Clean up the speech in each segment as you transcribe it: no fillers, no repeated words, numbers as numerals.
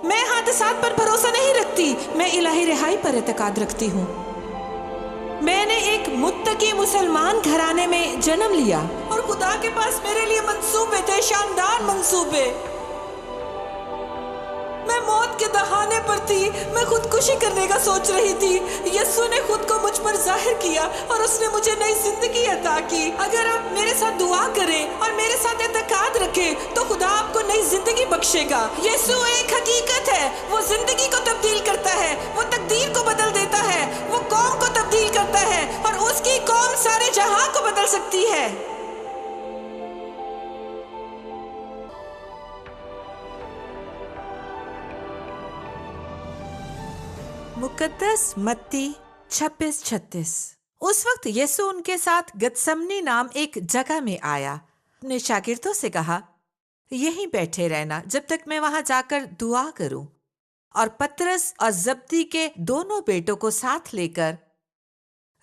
میں حادثات پر بھروسہ نہیں رکھتی، میں الہی رہائی پر اعتقاد رکھتی ہوں۔ میں نے ایک متقی مسلمان گھرانے میں جنم لیا اور خدا کے پاس میرے لیے منصوبے تھے، شاندار منصوبے۔ میں موت کے دہانے پر تھی، میں خودکشی کرنے کا سوچ رہی تھی۔ یسوع نے خود کو مجھ پر ظاہر کیا اور اس نے مجھے نئی زندگی عطا کی۔ اگر آپ میرے ساتھ دعا کریں اور میرے ساتھ اعتقاد رکھیں تو خدا آپ کو نئی زندگی بخشے گا۔ یسوع ایک حقیقت ہے، وہ زندگی کو تبدیل کرتا ہے، وہ تقدیر کو بدل دیتا ہے، وہ قوم کو تبدیل کرتا ہے اور اس کی قوم سارے جہاں کو بدل سکتی ہے۔ مقدس متی 26:36۔ اس وقت یسوع ان کے ساتھ گتسمنی نام ایک جگہ میں آیا۔ اپنے شاگردوں سے کہا، یہیں بیٹھے رہنا جب تک میں وہاں جا کر دعا کروں۔ اور پترس اور زبدی کے دونوں بیٹوں کو ساتھ لے کر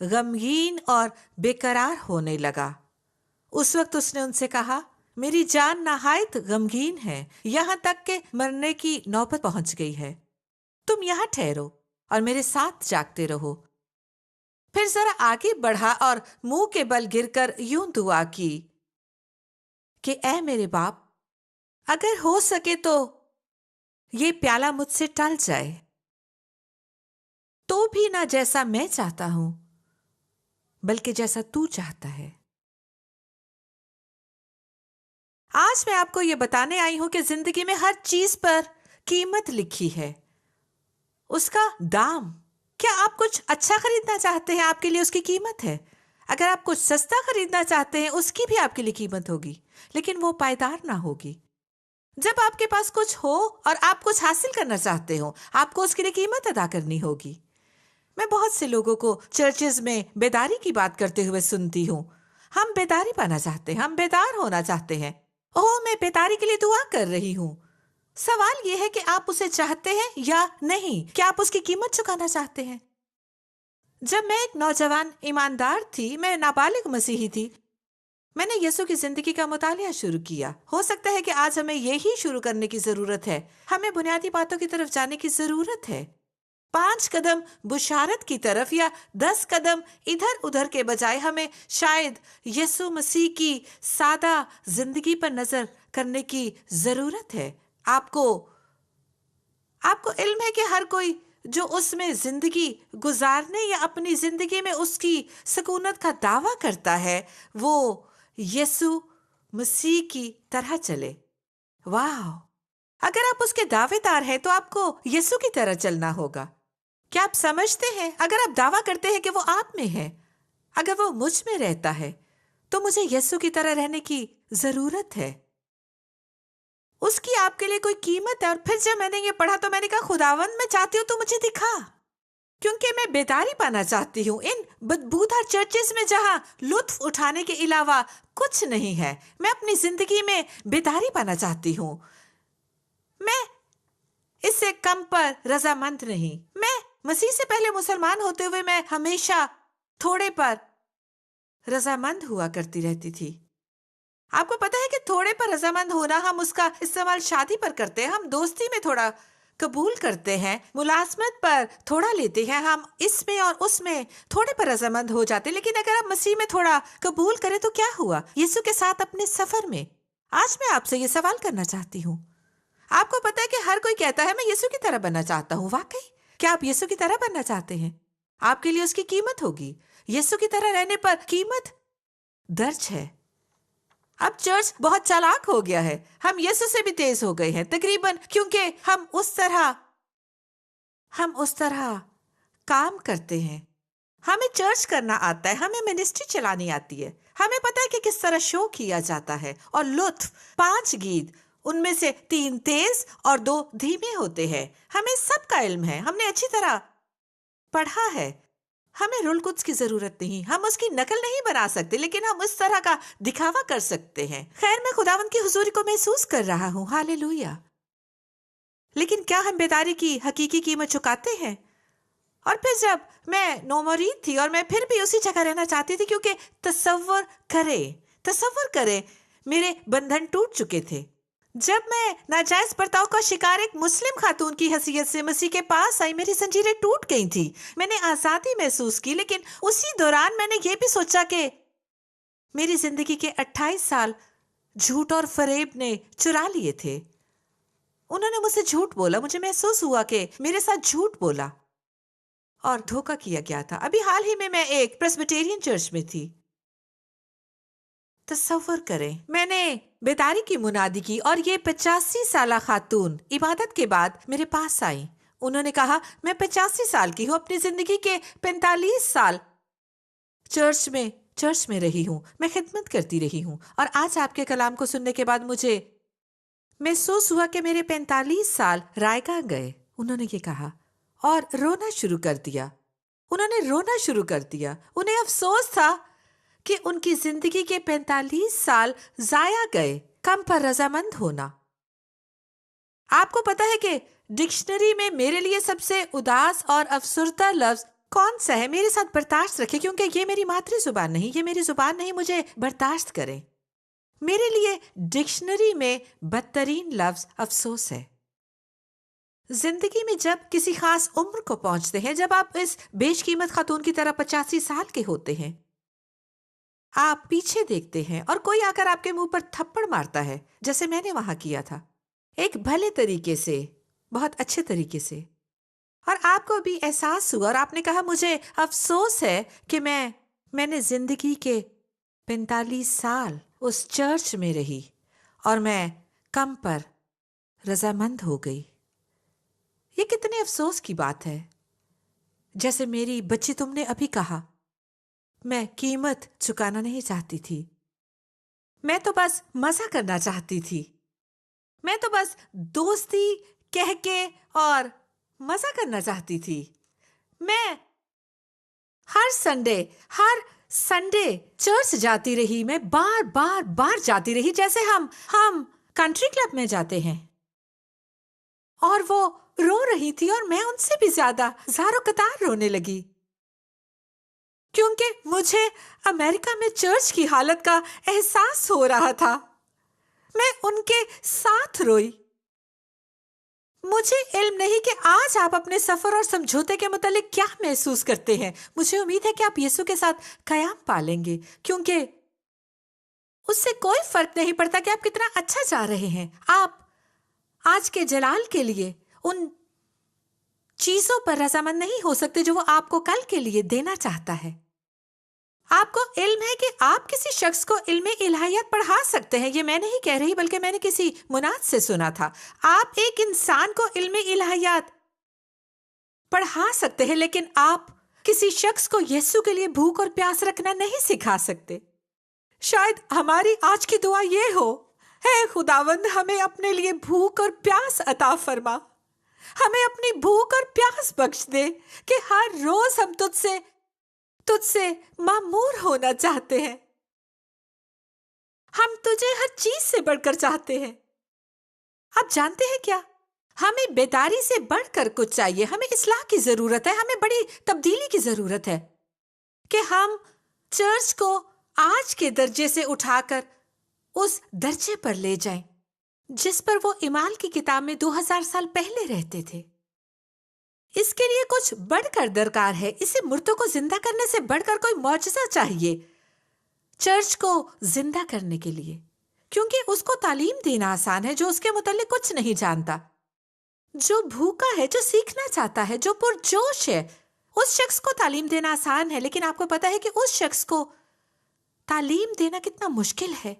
غمگین اور بے قرار ہونے لگا۔ اس وقت اس نے ان سے کہا، میری جان نہایت غمگین ہے، یہاں تک کہ مرنے کی نوبت پہنچ گئی ہے۔ تم یہاں ٹھہرو اور میرے ساتھ جاگتے رہو۔ پھر ذرا آگے بڑھا اور منہ کے بل گر کر یوں دعا کی کہ اے میرے باپ، اگر ہو سکے تو یہ پیالہ مجھ سے ٹل جائے، تو بھی نہ جیسا میں چاہتا ہوں بلکہ جیسا تو چاہتا ہے۔ آج میں آپ کو یہ بتانے آئی ہوں کہ زندگی میں ہر چیز پر قیمت لکھی ہے، اس کا دام۔ کیا آپ کچھ اچھا خریدنا چاہتے ہیں؟ آپ کے لیے اس کی قیمت ہے۔ اگر آپ کچھ سستا خریدنا چاہتے ہیں، اس کی بھی آپ کے لیے قیمت ہوگی، لیکن وہ پائیدار نہ ہوگی۔ جب آپ کے پاس کچھ ہو اور آپ کچھ حاصل کرنا چاہتے ہو، آپ کو اس کے لیے قیمت ادا کرنی ہوگی۔ میں بہت سے لوگوں کو چرچز میں بیداری کی بات کرتے ہوئے سنتی ہوں۔ ہم بیداری پانا چاہتے ہیں، ہم بیدار ہونا چاہتے ہیں۔ میں بیداری کے لیے دعا کر رہی ہوں۔ سوال یہ ہے کہ آپ اسے چاہتے ہیں یا نہیں؟ کیا آپ اس کی قیمت چکانا چاہتے ہیں؟ جب میں ایک نوجوان ایماندار تھی، میں نابالغ مسیحی تھی، میں نے یسوع کی زندگی کا مطالعہ شروع کیا۔ ہو سکتا ہے کہ آج ہمیں یہی شروع کرنے کی ضرورت ہے۔ ہمیں بنیادی باتوں کی طرف جانے کی ضرورت ہے۔ 5 قدم بشارت کی طرف یا 10 قدم ادھر ادھر کے بجائے ہمیں شاید یسوع مسیح کی سادہ زندگی پر نظر کرنے کی ضرورت ہے۔ آپ کو علم ہے کہ ہر کوئی جو اس میں زندگی گزارنے یا اپنی زندگی میں اس کی سکونت کا دعویٰ کرتا ہے، وہ یسوع مسیح کی طرح چلے۔ واو! اگر آپ اس کے دعوے دار ہیں تو آپ کو یسوع کی طرح چلنا ہوگا۔ کیا آپ سمجھتے ہیں؟ اگر آپ دعویٰ کرتے ہیں کہ وہ آپ میں ہے، اگر وہ مجھ میں رہتا ہے، تو مجھے یسوع کی طرح رہنے کی ضرورت ہے۔ اس کی آپ کے لیے کوئی قیمت ہے۔ اور پھر جب میں نے یہ پڑھا تو میں نے کہا، خداوند میں چاہتی ہوں تو مجھے دکھا، کیونکہ میں بیداری پانا چاہتی ہوں ان بدبودار چرچز میں جہاں لطف اٹھانے کے علاوہ کچھ نہیں ہے۔ میں اپنی زندگی میں بیداری پانا چاہتی ہوں۔ میں اس سے کم پر رضامند نہیں۔ میں مسیح سے پہلے مسلمان ہوتے ہوئے میں ہمیشہ تھوڑے پر رضامند ہوا کرتی رہتی تھی۔ آپ کو پتا ہے کہ تھوڑے پر رضامند ہونا، ہم اس کا استعمال شادی پر کرتے ہیں، ہم دوستی میں تھوڑا قبول کرتے ہیں، ملازمت پر تھوڑا لیتے ہیں، ہم اس میں اور اس میں تھوڑے پر رضامند ہو جاتے ہیں۔ لیکن اگر آپ مسیح میں تھوڑا قبول کریں تو کیا ہوا؟ یسوع کے ساتھ اپنے سفر میں آج میں آپ سے یہ سوال کرنا چاہتی ہوں۔ آپ کو پتا ہے کہ ہر کوئی کہتا ہے میں یسوع کی طرح بننا چاہتا ہوں۔ واقعی کیا آپ یسوع کی طرح بننا چاہتے ہیں؟ آپ کے لیے اس کی قیمت ہوگی۔ یسوع کی طرح رہنے پر قیمت درج ہے۔ اب چرچ بہت چالاک ہو گیا ہے، ہم یسوع سے بھی تیز ہو گئے ہیں تقریباً، کیونکہ ہم اس طرح کام کرتے ہیں۔ ہمیں چرچ کرنا آتا ہے، ہمیں منسٹری چلانی آتی ہے، ہمیں پتا ہے کہ کس طرح شو کیا جاتا ہے۔ اور لطف 5 گیت، ان میں سے 3 تیز اور 2 دھیمے ہوتے ہیں۔ ہمیں سب کا علم ہے، ہم نے اچھی طرح پڑھا ہے۔ ہمیں روح القدس کی ضرورت نہیں، ہم اس کی نقل نہیں بنا سکتے، لیکن ہم اس طرح کا دکھاوا کر سکتے ہیں۔ خیر، میں خداوند کی حضوری کو محسوس کر رہا ہوں، ہاللویا۔ لیکن کیا ہم بیداری کی حقیقی قیمت چکاتے ہیں؟ اور پھر جب میں نومرید تھی اور میں پھر بھی اسی جگہ رہنا چاہتی تھی، کیونکہ تصور کرے میرے بندھن ٹوٹ چکے تھے۔ जब मैं नाजायज बर्ताव का शिकार एक मुस्लिम खातून की हैसियत से मसीह के पास आई, मेरी जंजीरें टूट गई थी। मैंने आजादी महसूस की, लेकिन उसी दौरान मैंने ये भी सोचा कि मेरी जिंदगी के 28 साल झूठ और फरेब ने चुरा लिए थे। उन्होंने मुझसे झूठ बोला, मुझे महसूस हुआ कि मेरे साथ झूठ बोला और धोखा किया गया था। अभी हाल ही में मैं एक प्रेस्बिटेरियन चर्च में थी। तसव्वुर करें, मैंने बेदारी की मुनादी की और ये 85 साल खातून इबादत के बाद मेरे पास आई। उन्होंने कहा, मैं 85 साल की हूँ, अपनी जिंदगी के 45 साल चर्च में रही हूँ, मैं खिदमत करती रही हूँ, और आज आपके कलाम को सुनने के बाद मुझे महसूस हुआ कि मेरे 45 साल रायगा गए। उन्होंने ये कहा और रोना शुरू कर दिया। उन्होंने रोना शुरू कर दिया। उन्हें अफसोस था कि उनकी जिंदगी के 45 साल जाया गए। कम पर रजामंद होना। आपको पता है कि डिक्शनरी में मेरे लिए सबसे उदास और अफसुर्दा लफ्ज कौन सा है? मेरे साथ बर्दाश्त रखें, क्योंकि ये मेरी मातृ जुबान नहीं, ये मेरी जुबान नहीं, मुझे बर्दाश्त करें। मेरे लिए डिक्शनरी में बदतरीन लफ्ज अफसोस है। जिंदगी में जब किसी खास उम्र को पहुंचते हैं, जब आप इस बेशकीमत खातून की तरह 85 साल के होते हैं, आप पीछे देखते हैं और कोई आकर आपके मुंह पर थप्पड़ मारता है, जैसे मैंने वहां किया था, एक भले तरीके से, बहुत अच्छे तरीके से, और आपको भी एहसास हुआ और आपने कहा, मुझे अफसोस है कि मैंने जिंदगी के 45 साल उस चर्च में रही और मैं कम पर रजामंद हो गई। ये कितने अफसोस की बात है। जैसे मेरी बच्ची, तुमने अभी कहा, मैं कीमत चुकाना नहीं चाहती थी, मैं तो बस मजा करना चाहती थी, मैं तो बस दोस्ती कह के और मजा करना चाहती थी। मैं हर संडे चर्च जाती रही, मैं बार जाती रही, जैसे हम कंट्री क्लब में जाते हैं। और वो रो रही थी और मैं उनसे भी ज्यादा ज़ारो कतार रोने लगी, क्योंकि मुझे अमेरिका में चर्च की हालत का एहसास हो रहा था। मैं उनके साथ रोई। मुझे इल्म नहीं कि आज आप अपने सफर और समझौते के मुतालिक क्या महसूस करते हैं। मुझे उम्मीद है कि आप यीशु के साथ कयाम पालेंगे, क्योंकि उससे कोई फर्क नहीं पड़ता कि आप कितना अच्छा जा रहे हैं। आप आज के जलाल के लिए उन चीजों पर रजामंद नहीं हो सकते जो वो आपको कल के लिए देना चाहता है। आपको इल्म है कि आप किसी शख्स को इल्म इलाहियत पढ़ा सकते हैं। ये मैं नहीं कह रही, बल्कि मैंने किसी मुनाद से सुना था। आप एक इंसान को इल्म इलाहियत पढ़ा सकते हैं, लेकिन आप किसी शख्स को यीशु के लिए भूख और प्यास रखना नहीं सिखा सकते। शायद हमारी आज की दुआ ये हो, है खुदावंद, हमें अपने लिए भूख और प्यास अता फरमा। हमें अपनी भूख और प्यास बख्श दे कि हर रोज हम तुझसे मामूर होना चाहते हैं। हम तुझे हर चीज से बढ़कर चाहते हैं। आप जानते हैं क्या, हमें बेदारी से बढ़कर कुछ चाहिए। हमें इस्लाह की जरूरत है, हमें बड़ी तब्दीली की जरूरत है कि हम चर्च को आज के दर्जे से उठाकर उस दर्जे पर ले जाएं जिस पर वो इमाल की किताब में 2000 साल पहले रहते थे। इसके लिए कुछ बढ़कर दरकार है। इसे मुर्दों को जिंदा करने से बढ़कर कोई मौजज़ा चाहिए चर्च को जिंदा करने के लिए, क्योंकि उसको तालीम देना आसान है जो उसके मुतालिक कुछ नहीं जानता। जो भूखा है, जो सीखना चाहता है, जो पुरजोश है, उस शख्स को तालीम देना आसान है। लेकिन आपको पता है कि उस शख्स को तालीम देना कितना मुश्किल है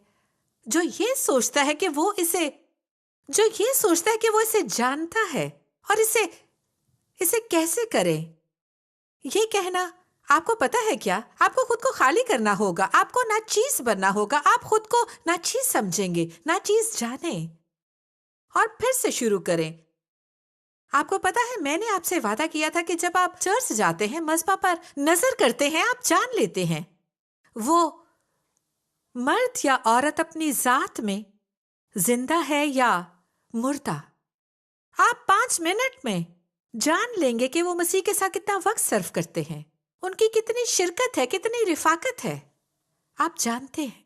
जो ये सोचता है कि वो इसे जानता है और इसे कैसे करें। ये कहना, आपको पता है क्या, आपको खुद को खाली करना होगा, आपको नाचीज बनना होगा। आप खुद को नाचीज समझेंगे, नाचीज जाने और फिर से शुरू करें। आपको पता है, मैंने आपसे वादा किया था कि जब आप चर्च जाते हैं, मज़बा पर नजर करते हैं, आप जान लेते हैं वो मर्द या औरत अपनी जात में जिंदा है या मुर्दा। आप 5 मिनट में जान लेंगे कि वो मसीह के साथ कितना वक्त सर्व करते हैं, उनकी कितनी शिरकत है, कितनी रिफाकत है। आप जानते हैं,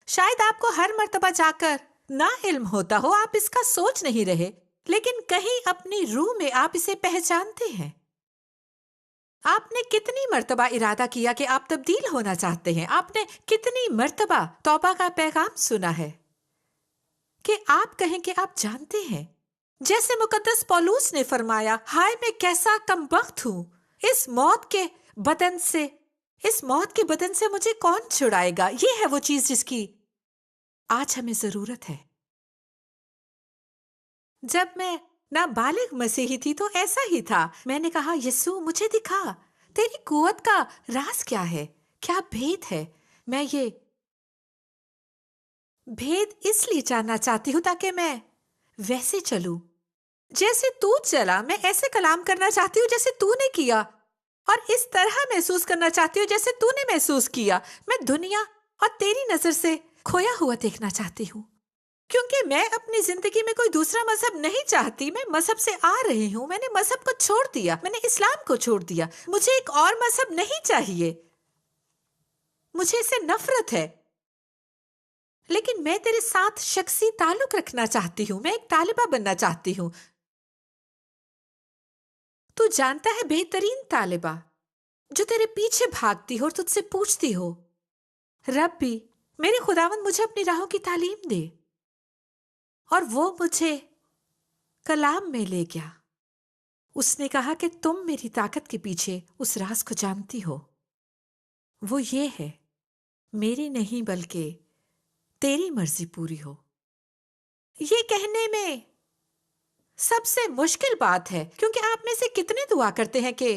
शायद आपको हर मर्तबा जाकर ना इल्म होता हो, आप इसका सोच नहीं रहे, लेकिन कहीं अपनी रूह में आप इसे पहचानते हैं। आपने कितनी मर्तबा इरादा किया कि आप तब्दील होना चाहते हैं? आपने कितनी मर्तबा तौबा का पैगाम सुना है कि आप कहें कि आप जानते हैं? जैसे मुकद्दस पौलुस ने फरमाया, हाय मैं कैसा कमबख्त हूँ, इस मौत के बदन से, इस मौत के बदन से मुझे कौन छुड़ाएगा? ये है वो चीज जिसकी आज हमें जरूरत है। जब मैं नाबालिग मसीही थी तो ऐसा ही था। मैंने कहा, यीशु मुझे दिखा, तेरी कुवत का राज क्या है, क्या भेद है? मैं ये भेद इसलिए जानना चाहती हूँ ताकि मैं वैसे चलूं जैसे तू चला। मैं ऐसे कलाम करना चाहती हूँ जैसे तूने किया, और इस तरह महसूस करना चाहती हूँ जैसे तूने महसूस किया। मैं दुनिया और तेरी नजर से खोया हुआ देखना चाहती हूँ, क्योंकि मैं अपनी जिंदगी में कोई दूसरा मजहब नहीं चाहती। मैं मजहब से आ रही हूँ, मैंने मजहब को छोड़ दिया, मैंने इस्लाम को छोड़ दिया। मुझे एक और मजहब नहीं चाहिए, मुझे इससे नफरत है। लेकिन मैं तेरे साथ शख्सी ताल्लुक रखना चाहती हूँ, मैं एक तालिबा बनना चाहती हूँ। तू जानता है, बेहतरीन तालिबा जो तेरे पीछे भागती हो और तुझसे पूछती हो, रब्बी मेरे खुदावंद मुझे अपनी राहों की तालीम दे। और वो मुझे कलाम में ले गया। उसने कहा कि तुम मेरी ताकत के पीछे उस राज को जानती हो। वो ये है, मेरी नहीं बल्कि तेरी मर्जी पूरी हो। ये कहने में सबसे मुश्किल बात है, क्योंकि आप में से कितने दुआ करते हैं कि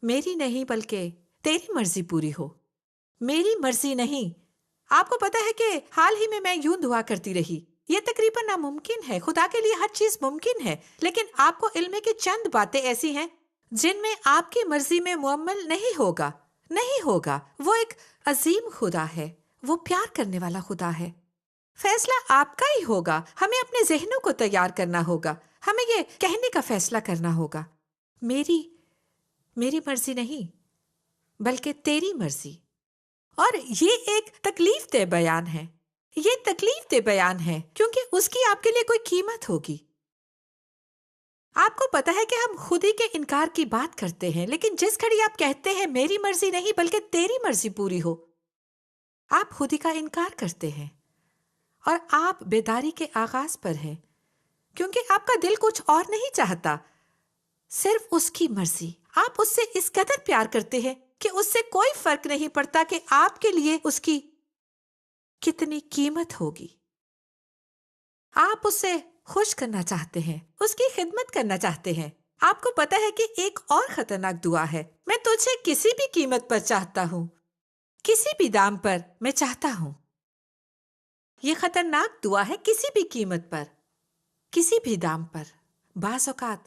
मेरी नहीं बल्कि तेरी मर्जी पूरी हो, मेरी मर्जी नहीं। आपको पता है कि हाल ही में मैं यूं दुआ करती रही। ये तकरीबन नामुमकिन है, खुदा के लिए हर चीज मुमकिन है, लेकिन आपको इल्म है कि चंद बातें ऐसी हैं जिनमें आपकी मर्जी में मुअम्मल नहीं होगा, नहीं होगा। वो एक अजीम खुदा है, वो प्यार करने वाला खुदा है। फैसला आपका ही होगा। हमें अपने जहनों को तैयार करना होगा, हमें ये कहने का फैसला करना होगा, मेरी मेरी मर्जी नहीं बल्कि तेरी मर्जी। और ये एक तकलीफ दे बयान है, ये तकलीफ दे बयान है, क्योंकि उसकी आपके लिए कोई कीमत होगी। आपको पता है कि हम खुद ही के इनकार की बात करते हैं, लेकिन जिस घड़ी आप कहते हैं मेरी मर्जी नहीं बल्कि तेरी मर्जी पूरी हो, आप खुद ही का इनकार करते हैं और आप बेदारी के आगाज पर हैं, क्योंकि आपका दिल कुछ और नहीं चाहता, सिर्फ उसकी मर्जी। आप उससे इस कदर प्यार करते हैं कि उससे कोई फर्क नहीं पड़ता कि आपके लिए उसकी कितनी कीमत होगी। आप उसे खुश करना चाहते हैं, उसकी खिदमत करना चाहते हैं। आपको पता है कि एक और खतरनाक दुआ है, मैं तुझे किसी भी कीमत पर चाहता हूं, किसी भी दाम पर मैं चाहता हूं। यह खतरनाक दुआ है, किसी भी कीमत पर, किसी भी दाम पर। बाज़ औक़ात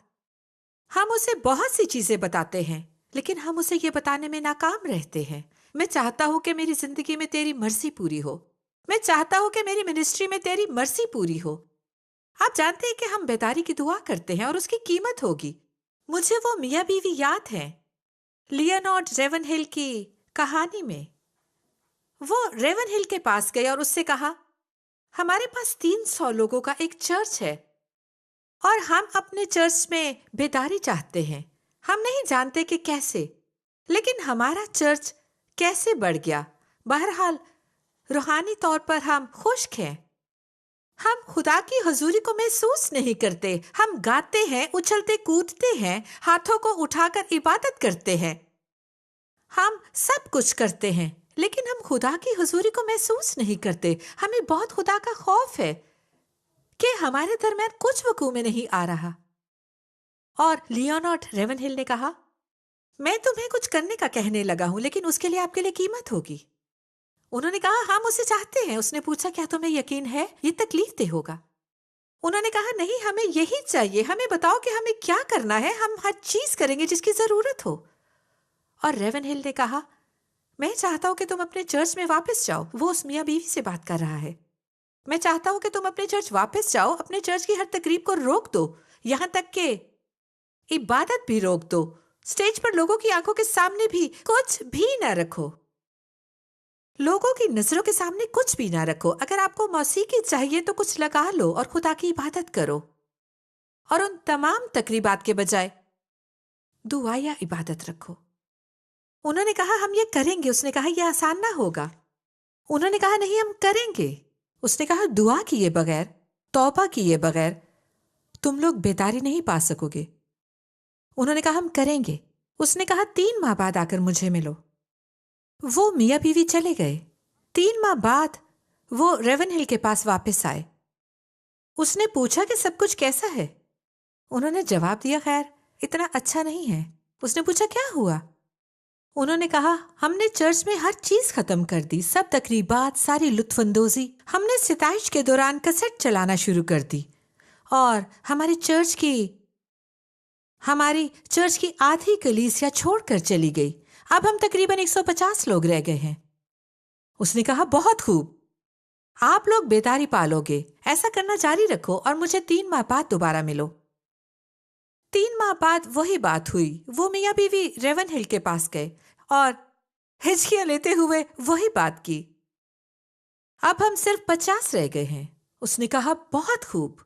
हम उसे बहुत सी चीजें बताते हैं, लेकिन हम उसे ये बताने में नाकाम रहते हैं। मैं चाहता हूं कि मेरी जिंदगी में तेरी मर्जी पूरी हो, मैं चाहता हूं कि मेरी मिनिस्ट्री में तेरी मर्जी पूरी हो। आप जानते हैं कि हम बेदारी की दुआ करते हैं और उसकी कीमत होगी। मुझे वो मियाँ बीवी याद है लियोनार्ड रेवनहिल की कहानी में। वो रेवनहिल के पास गए और उससे कहा, हमारे पास 300 लोगों का एक चर्च है और हम अपने चर्च में बेदारी चाहते हैं। हम नहीं जानते कि कैसे, लेकिन हमारा चर्च कैसे बढ़ गया। बहरहाल रूहानी तौर पर हम खुश्क हैं। हम खुदा की हुजूरी को महसूस नहीं करते। हम गाते हैं, उछलते कूदते हैं, हाथों को उठाकर इबादत करते हैं, हम सब कुछ करते हैं, लेकिन हम खुदा की हुजूरी को महसूस नहीं करते। हमें बहुत खुदा का खौफ है कि हमारे दरमियान कुछ वकूअ में नहीं आ रहा। और लियोनार्ड रेवनहिल ने कहा, मैं तुम्हें कुछ करने का कहने लगा हूं, लेकिन उसके लिए आपके लिए कीमत होगी। उन्होंने कहा, हम उसे चाहते हैं। उसने पूछा, क्या तुम्हें यकीन है ये तकलीफ दे होगा? उन्होंने कहा, नहीं, हमें यही चाहिए, हमें बताओ कि हमें क्या करना है, हम हर चीज करेंगे जिसकी जरूरत हो। और रेवनहिल ने कहा, मैं चाहता हूं कि तुम अपने चर्च में वापस जाओ। वो उस मियाँ बीवी से बात कर रहा है। मैं चाहता हूं कि तुम अपने चर्च वापस जाओ, अपने चर्च की हर तकरीब को रोक दो, यहां तक कि इबादत भी रोक दो, स्टेज पर लोगों की आंखों के सामने भी कुछ भी न रखो। लोगों की नजरों के सामने कुछ भी ना रखो। अगर आपको मौसीकी चाहिए तो कुछ लगा लो और खुदा की इबादत करो, और उन तमाम तकरीबात के बजाय दुआ या इबादत रखो। उन्होंने कहा हम ये करेंगे। उसने कहा यह आसान ना होगा। उन्होंने कहा नहीं, हम करेंगे। उसने कहा दुआ किए बगैर, तौबा किए बगैर तुम लोग बेदारी नहीं पा सकोगे। उन्होंने कहा हम करेंगे। उसने कहा 3 माह बाद आकर मुझे मिलो। वो मियाँ बीवी चले गए। 3 माह बाद वो रेवन हिल के पास वापस आए। उसने पूछा कि सब कुछ कैसा है। उन्होंने जवाब दिया खैर इतना अच्छा नहीं है। उसने पूछा क्या हुआ। उन्होंने कहा हमने चर्च में हर चीज खत्म कर दी, सब तकरीबात, सारी लुत्फानंदोजी। हमने सिताइश के दौरान कैसेट चलाना शुरू कर दी और हमारी चर्च की आधी कलीसिया छोड़कर चली गई। अब हम तकरीबन 150 लोग रह गए हैं। उसने कहा बहुत खूब, आप लोग बेदारी पालोगे, ऐसा करना जारी रखो और मुझे 3 माह बाद दोबारा मिलो। 3 माह बाद वही बात हुई। वो मियाँ बीवी रेवन हिल के पास गए और हिचकियां लेते हुए वही बात की। अब हम सिर्फ 50 रह गए हैं। उसने कहा बहुत खूब।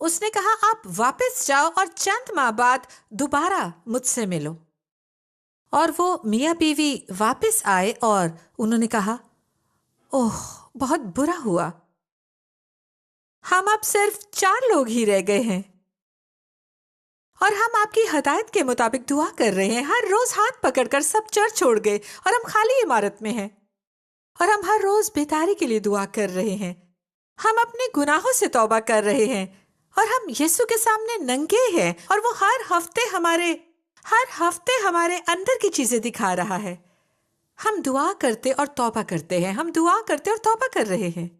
उसने कहा आप वापस जाओ और चंद माह बाद दोबारा मुझसे मिलो। और वो मियाँ बीवी वापस आए और उन्होंने कहा ओह बहुत बुरा हुआ, हम अब सिर्फ 4 लोग ही रह गए हैं और हम आपकी हदायत के मुताबिक दुआ कर रहे हैं। हर रोज हाथ पकड़कर सब चर्च छोड़ गए और हम खाली इमारत में हैं और हम हर रोज बेदारी के लिए दुआ कर रहे हैं। हम अपने गुनाहों से तौबा कर रहे हैं और हम यीशु के सामने नंगे हैं और वो हर हफ्ते हमारे अंदर की चीजें दिखा रहा है। हम दुआ करते और तौबा करते हैं, हम दुआ करते और तौबा कर रहे हैं।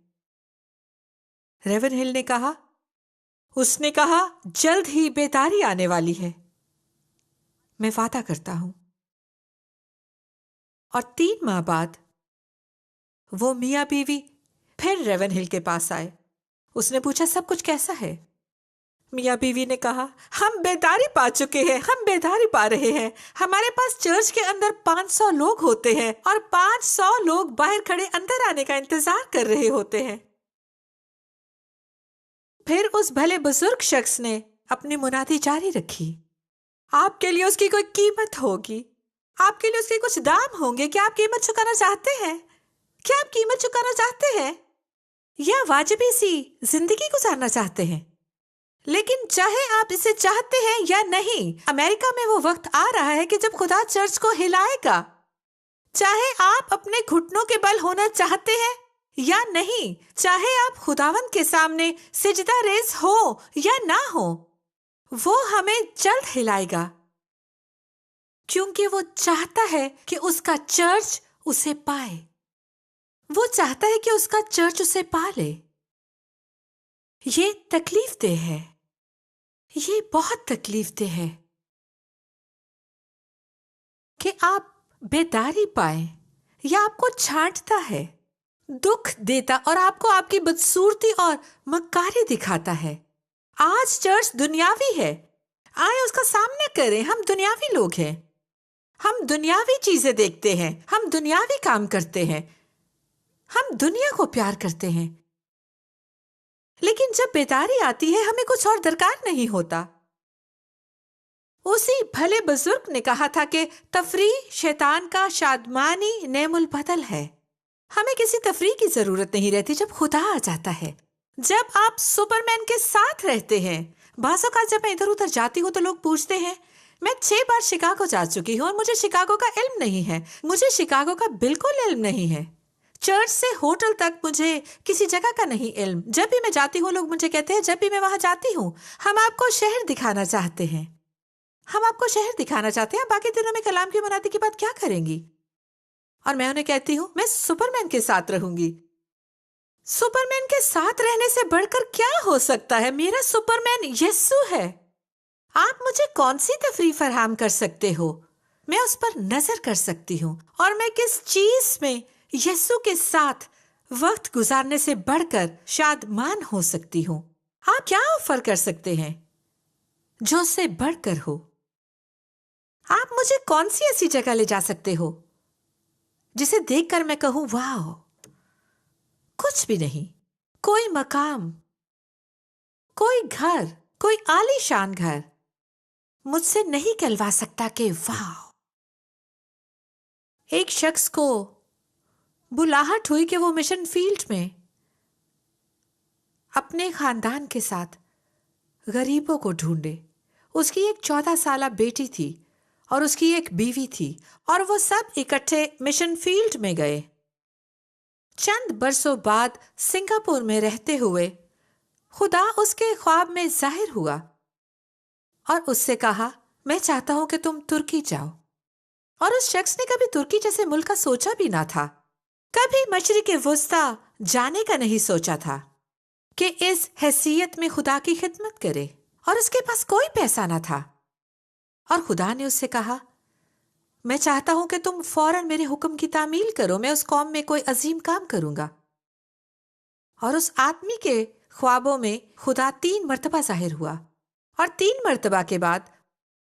रेवन हिल ने कहा, उसने कहा जल्द ही बेदारी आने वाली है, मैं वादा करता हूं। और 3 माह बाद वो मियाँ बीवी फिर रेवन हिल के पास आए। उसने पूछा सब कुछ कैसा है। मियाँ बीवी ने कहा हम बेदारी पा चुके हैं, हम बेदारी पा रहे हैं। हमारे पास चर्च के अंदर 500 लोग होते हैं और 500 लोग बाहर खड़े अंदर आने का इंतजार कर रहे होते हैं। फिर उस भले बुजुर्ग शख्स ने अपनी मुनादी जारी रखी। आपके लिए उसकी कोई कीमत होगी, आपके लिए उसके कुछ दाम होंगे। क्या आप कीमत चुकाना चाहते हैं? क्या आप कीमत चुकाना चाहते हैं या वाजिबी सी जिंदगी गुजारना चाहते हैं? लेकिन चाहे आप इसे चाहते हैं या नहीं, अमेरिका में वो वक्त आ रहा है कि जब खुदा चर्च को हिलाएगा। चाहे आप अपने घुटनों के बल होना चाहते हैं या नहीं, चाहे आप खुदावन के सामने सिजदा रेज़ हो या ना हो, वो हमें जल्द हिलाएगा, क्योंकि वो चाहता है कि उसका चर्च उसे पाए। वो चाहता है कि उसका चर्च उसे पाले। ये तकलीफदेह है, ये बहुत तकलीफदेह है कि आप बेदारी पाएं या आपको छांटता है, दुख देता और आपको आपकी बदसूरती और मक्कारी दिखाता है। आज चर्च दुनियावी है, आए उसका सामना करें। हम दुनियावी लोग हैं, हम दुनियावी चीजें देखते हैं, हम दुनियावी काम करते हैं, हम दुनिया को प्यार करते हैं। लेकिन जब बेदारी आती है हमें कुछ और दरकार नहीं होता। उसी भले बुजुर्ग ने कहा था कि तफरीह शैतान का शादमानी नेमुल बदल है। हमें किसी तफरीह की जरूरत नहीं रहती जब खुदा आ जाता है, जब आप सुपरमैन के साथ रहते हैं। बाज़ों का जब मैं इधर उधर जाती हूँ तो लोग पूछते हैं, मैं 6 बार शिकागो जा चुकी हूँ और मुझे शिकागो का इल्म नहीं है। मुझे शिकागो का बिल्कुल इल्म नहीं है। चर्च से होटल तक मुझे किसी जगह का नहीं इल्म। जब भी मैं जाती हूँ लोग मुझे कहते हैं, जब भी मैं वहां जाती हूँ, हम आपको शहर दिखाना चाहते हैं, हम आपको शहर दिखाना चाहते हैं। बाकी दिनों में कलाम की मुनादी की बात क्या करेंगी? और मैं उन्हें कहती हूँ मैं सुपरमैन के साथ रहूंगी। सुपरमैन के साथ रहने से बढ़कर क्या हो सकता है? मेरा सुपरमैन यीशु है। आप मुझे कौन सी तफरीह फराहम कर सकते हो? मैं उस पर नजर कर सकती हूँ और मैं किस चीज में यीशु के साथ वक्त गुजारने से बढ़कर शादमान हो सकती हूँ? आप क्या ऑफर कर सकते हैं जो उससे बढ़कर हो? आप मुझे कौन सी ऐसी जगह ले जा सकते हो जिसे देखकर मैं कहूं वाह, कुछ भी नहीं, कोई मकाम, कोई घर, कोई आलीशान घर मुझसे नहीं कहलवा सकता कि वाह। एक शख्स को बुलाहट हुई कि वो मिशन फील्ड में अपने खानदान के साथ गरीबों को ढूंढे। उसकी एक 14 साला बेटी थी और उसकी एक बीवी थी और वो सब इकट्ठे मिशन फील्ड में गए। चंद बरसों बाद सिंगापुर में रहते हुए खुदा उसके ख्वाब में जाहिर हुआ और उससे कहा, मैं चाहता हूं कि तुम तुर्की जाओ। और उस शख्स ने कभी तुर्की जैसे मुल्क का सोचा भी ना था, कभी मशरिक वुस्ता जाने का नहीं सोचा था कि इस हैसियत में खुदा की खिदमत करे। और उसके पास कोई पैसा ना था और खुदा ने उससे कहा, मैं चाहता हूं कि तुम फौरन मेरे हुक्म की तामील करो, मैं उस कौम में कोई अजीम काम करूंगा। और उस आदमी के ख्वाबों में खुदा 3 मर्तबा जाहिर हुआ और 3 मर्तबा के बाद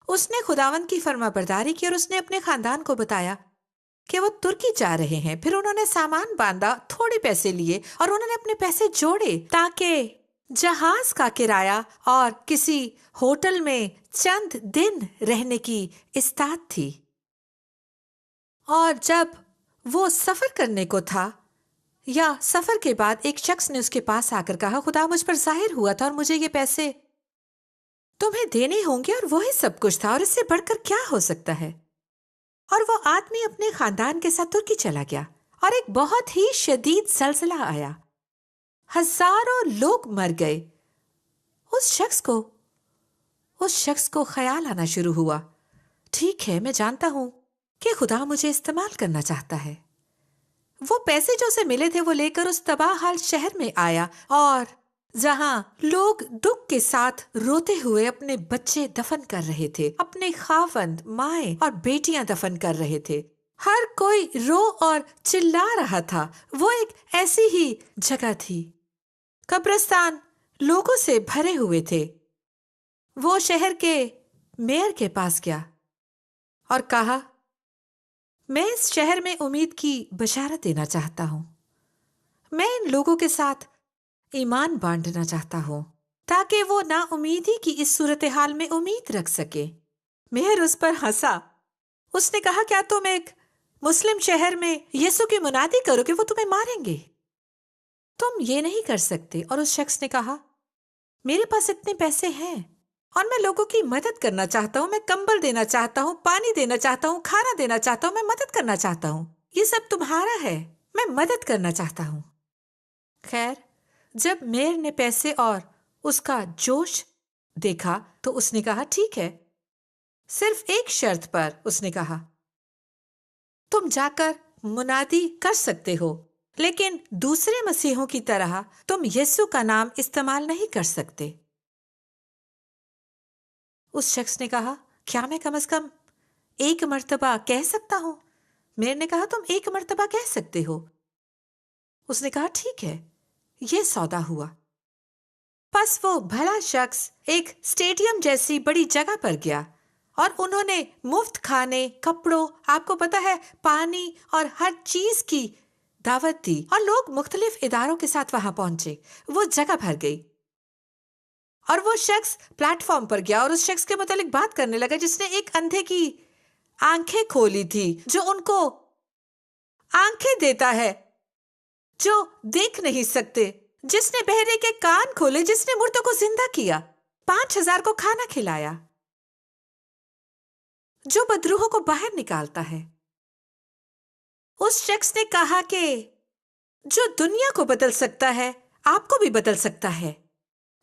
उसने खुदावंद की फरमाबरदारी की और उसने अपने खानदान को बताया कि वो तुर्की जा रहे हैं। फिर उन्होंने सामान बांधा, थोड़े पैसे लिए और उन्होंने अपने पैसे जोड़े ताकि जहाज का किराया और किसी होटल में चंद दिन रहने की इस्तात थी। और जब वो सफर करने को था या सफर के बाद एक शख्स ने उसके पास आकर कहा, खुदा मुझ पर जाहिर हुआ था और मुझे ये पैसे तुम्हें देने होंगे और वही सब कुछ था और इससे बढ़कर क्या हो सकता है। और वो आदमी अपने खानदान के साथ तुर्की चला गया और एक बहुत ही शदीद ज़लज़ला आया, हजारों लोग मर गए। उस शख्स को ख्याल आना शुरू हुआ, ठीक है, मैं जानता हूं कि खुदा मुझे इस्तेमाल करना चाहता है। वो पैसे जो उसे मिले थे वो लेकर उस तबाह हाल शहर में आया और जहां लोग दुख के साथ रोते हुए अपने बच्चे दफन कर रहे थे, अपने खावंद, माए और बेटियां दफन कर रहे थे, हर कोई रो और चिल्ला रहा था। वो एक ऐसी ही जगह थी, कब्रिस्तान लोगों से भरे हुए थे। वो शहर के मेयर के पास गया और कहा, मैं इस शहर में उम्मीद की बशारत देना चाहता हूं। मैं इन लोगों के साथ ईमान बांटना चाहता हूं ताकि वो ना उम्मीदी की इस सूरत हाल में उम्मीद रख सके। मेयर उस पर हंसा। उसने कहा, क्या तुम एक मुस्लिम शहर में यीशु की मुनादी करोगे? वो तुम्हें मारेंगे, तुम ये नहीं कर सकते। और उस शख्स ने कहा, मेरे पास इतने पैसे हैं और मैं लोगों की मदद करना चाहता हूं, मैं कंबल देना चाहता हूं, पानी देना चाहता हूं, खाना देना चाहता हूं, मैं मदद करना चाहता हूं। ये सब तुम्हारा है, मैं मदद करना चाहता हूं। खैर, जब मेयर ने पैसे और उसका जोश देखा तो उसने कहा, ठीक है, सिर्फ एक शर्त पर। उसने कहा, तुम जाकर मुनादी कर सकते हो, लेकिन दूसरे मसीहों की तरह तुम यीशु का नाम इस्तेमाल नहीं कर सकते। उस शख्स ने कहा, क्या मैं कम से कम एक मर्तबा कह सकता हूं? मेयर ने कहा, तुम एक मर्तबा कह सकते हो। उसने कहा, ठीक है। यह सौदा हुआ। बस वो भला शख्स एक स्टेडियम जैसी बड़ी जगह पर गया और उन्होंने मुफ्त खाने, कपड़ों, आपको पता है, पानी और हर चीज की दावत दी और लोग मुख्तलिफ इदारों के साथ वहां पहुंचे। वो जगह भर गई और वो शख्स प्लेटफॉर्म पर गया और उस शख्स के मुतालिक बात करने लगा जिसने एक अंधे की आंखें खोली थी, जो उनको आंखें देता है जो देख नहीं सकते, जिसने बहरे के कान खोले, जिसने मुर्दों को जिंदा किया, 5000 को खाना खिलाया, जो बदरूहों को बाहर निकालता है। उस शख्स ने कहा कि जो दुनिया को बदल सकता है आपको भी बदल सकता है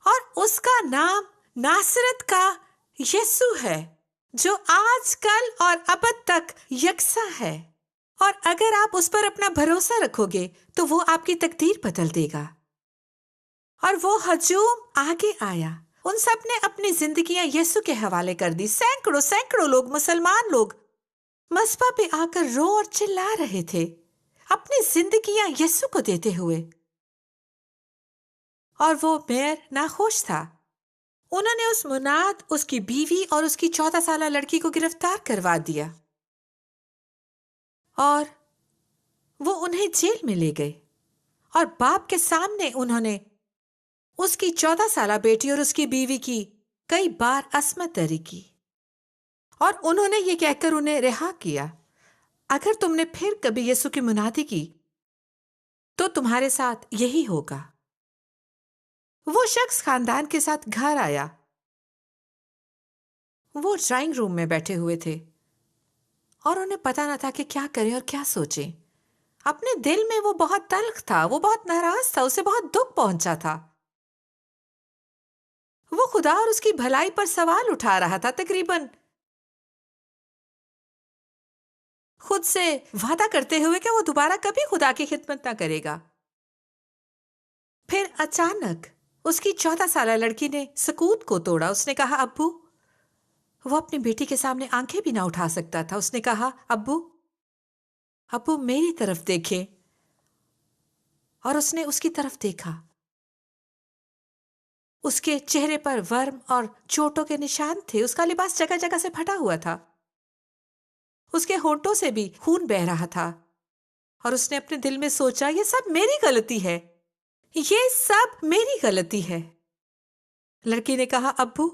और उसका नाम नासरत का यीशु है, जो आज, कल और अबद तक यकसा है। और अगर आप उस पर अपना भरोसा रखोगे तो वो आपकी तकदीर बदल देगा। और वो हजूम आगे आया, उन सब ने अपनी जिंदगियां यीशु के हवाले कर दी। सैकड़ों सैकड़ों लोग, मुसलमान लोग, मस्बा पे आकर रो और चिल्ला रहे थे, अपनी जिंदगियां यीशु को देते हुए। और वो मेयर नाखुश था। उन्होंने उस मुनाद, उसकी बीवी और उसकी 14 साला लड़की को गिरफ्तार करवा दिया और وہ انہیں جیل میں لے گئے اور باپ کے سامنے انہوں نے اس کی 14 سالہ بیٹی اور اس کی بیوی کی کئی بار عصمت دری کی، اور انہوں نے یہ کہہ کر انہیں رہا کیا، اگر تم نے پھر کبھی یسوع کی منادی کی تو تمہارے ساتھ یہی ہوگا۔ وہ شخص خاندان کے ساتھ گھر آیا۔ وہ ڈرائنگ روم میں بیٹھے ہوئے تھے اور انہیں پتا نہ تھا کہ کیا کریں اور کیا سوچیں۔ اپنے دل میں وہ بہت تلخ تھا، وہ بہت ناراض تھا، اسے بہت دکھ پہنچا تھا۔ وہ خدا اور اس کی بھلائی پر سوال اٹھا رہا تھا، تقریباً خود سے وعدہ کرتے ہوئے کہ وہ دوبارہ کبھی خدا کی خدمت نہ کرے گا۔ پھر اچانک اس کی 14 سالہ لڑکی نے سکوت کو توڑا۔ اس نے کہا، ابو۔ وہ اپنی بیٹی کے سامنے آنکھیں بھی نہ اٹھا سکتا تھا۔ اس نے کہا، ابو، ابو میری طرف دیکھیں۔ اور اس نے اس کی طرف دیکھا۔ اس کے چہرے پر ورم اور چوٹوں کے نشان تھے، اس کا لباس جگہ جگہ سے پھٹا ہوا تھا، اس کے ہونٹوں سے بھی خون بہہ رہا تھا، اور اس نے اپنے دل میں سوچا، یہ سب میری غلطی ہے، یہ سب میری غلطی ہے۔ لڑکی نے کہا، ابو،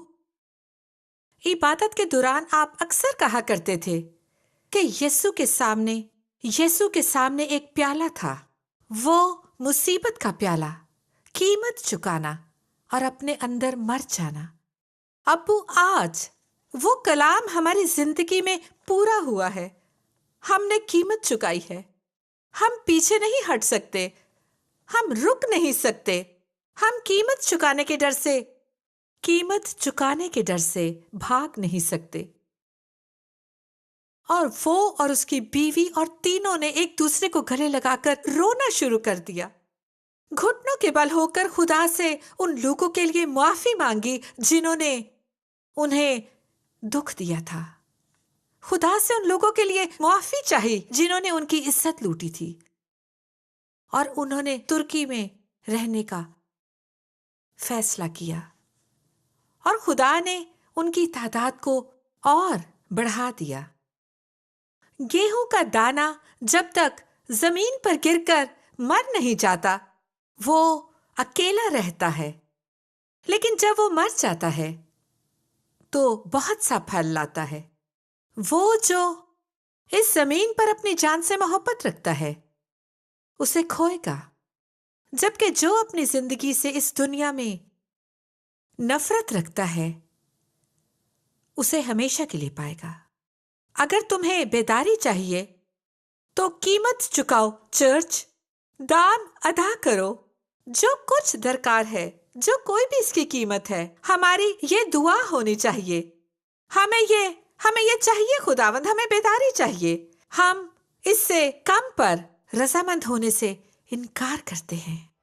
عبادت کے دوران آپ اکثر کہا کرتے تھے کہ یسوع کے سامنے ایک پیالہ تھا، وہ مصیبت کا پیالہ، قیمت چکانا اور اپنے اندر مر جانا۔ ابو، آج وہ کلام ہماری زندگی میں پورا ہوا ہے، ہم نے قیمت چکائی ہے، ہم پیچھے نہیں ہٹ سکتے، ہم رک نہیں سکتے، ہم قیمت چکانے کے ڈر سے بھاگ نہیں سکتے۔ اور وہ اور اس کی بیوی اور تینوں نے ایک دوسرے کو گلے لگا کر رونا شروع کر دیا، گھٹنوں کے بل ہو کر خدا سے ان لوگوں کے لیے معافی مانگی جنہوں نے انہیں دکھ دیا تھا، خدا سے ان لوگوں کے لیے معافی چاہی جنہوں نے ان کی عزت لوٹی تھی، اور انہوں نے ترکی میں رہنے کا فیصلہ کیا، اور خدا نے ان کی تعداد کو اور بڑھا دیا۔ گیہوں کا دانہ جب تک زمین پر گر کر مر نہیں جاتا وہ اکیلا رہتا ہے، لیکن جب وہ مر جاتا ہے تو بہت سا پھل لاتا ہے۔ وہ جو اس زمین پر اپنی جان سے محبت رکھتا ہے اسے کھوئے گا، جبکہ جو اپنی زندگی سے اس دنیا میں نفرت رکھتا ہے اسے ہمیشہ کے لیے پائے گا۔ اگر تمہیں بیداری چاہیے تو قیمت چکاؤ چرچ، دام ادا کرو، جو کچھ درکار ہے، جو کوئی بھی اس کی قیمت ہے۔ ہماری یہ دعا ہونی چاہیے، ہمیں یہ چاہیے، خداوند ہمیں بیداری چاہیے۔ ہم اس سے کم پر رضامند ہونے سے انکار کرتے ہیں۔